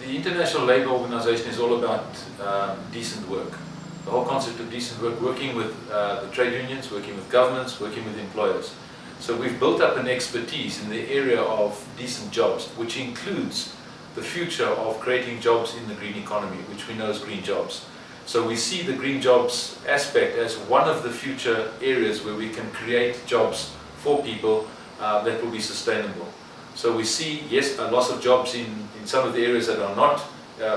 the International Labour Organization is all about decent work. The whole concept of decent work, working with the trade unions, working with governments, working with employers. So we've built up an expertise in the area of decent jobs, which includes the future of creating jobs in the green economy, which we know as green jobs. So we see the green jobs aspect as one of the future areas where we can create jobs for people that will be sustainable. So we see, yes, a loss of jobs in some of the areas that are not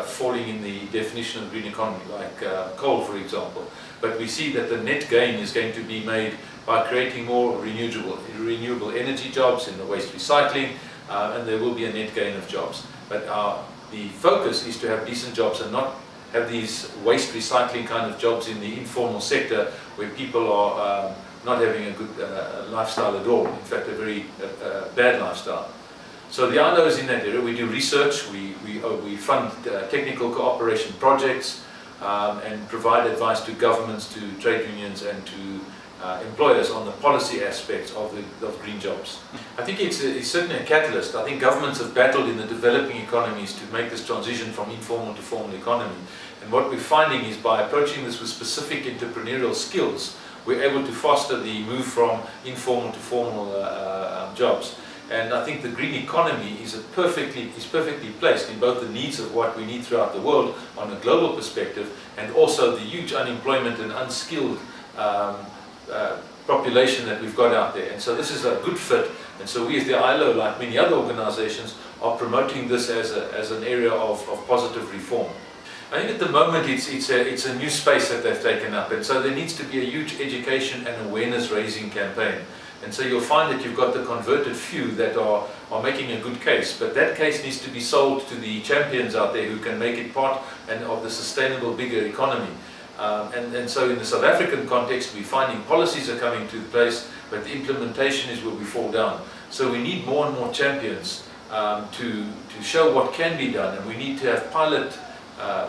falling in the definition of green economy, like coal, for example. But we see that the net gain is going to be made by creating more renewable energy jobs in the waste recycling, and there will be a net gain of jobs. But the focus is to have decent jobs and not have these waste recycling kind of jobs in the informal sector where people are not having a good lifestyle at all, in fact a very bad lifestyle. So the ILO is in that area. We do research, we fund technical cooperation projects and provide advice to governments, to trade unions and to employers on the policy aspects of green jobs. I think it's certainly a catalyst. I think governments have battled in the developing economies to make this transition from informal to formal economy. And what we're finding is by approaching this with specific entrepreneurial skills, we're able to foster the move from informal to formal jobs. And I think the green economy is perfectly placed in both the needs of what we need throughout the world on a global perspective, and also the huge unemployment and unskilled population that we've got out there. And so this is a good fit. And so we as the ILO, like many other organizations, are promoting this as an area of positive reform. I think at the moment it's a new space that they've taken up, and so there needs to be a huge education and awareness raising campaign. And so you'll find that you've got the converted few that are making a good case, but that case needs to be sold to the champions out there who can make it part of the sustainable bigger economy. And so in the South African context, we're finding policies are coming to place, but the implementation is where we fall down. So we need more and more champions to show what can be done, and we need to have pilot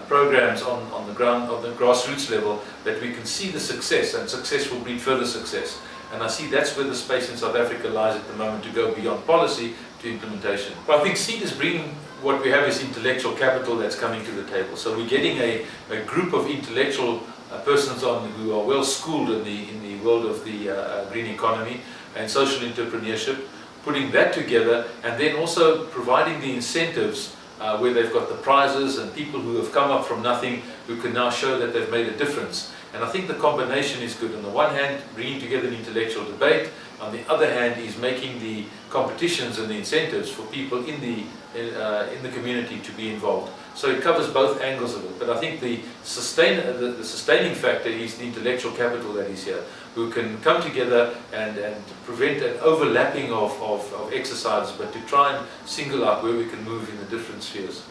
programs on the ground, on the grassroots level, that we can see the success, and success will breed further success. And I see that's where the space in South Africa lies at the moment, to go beyond policy to implementation. But I think SEED is bringing, what we have is intellectual capital that's coming to the table. So we're getting a group of intellectual persons on who are well schooled in the world of the green economy and social entrepreneurship, putting that together, and then also providing the incentives where they've got the prizes and people who have come up from nothing who can now show that they've made a difference. And I think the combination is good. On the one hand, bringing together an intellectual debate. On the other hand, is making the competitions and the incentives for people in the community to be involved. So it covers both angles of it. But I think the sustaining factor is the intellectual capital that is here, who can come together and prevent an overlapping of exercises, but to try and single out where we can move in the different spheres.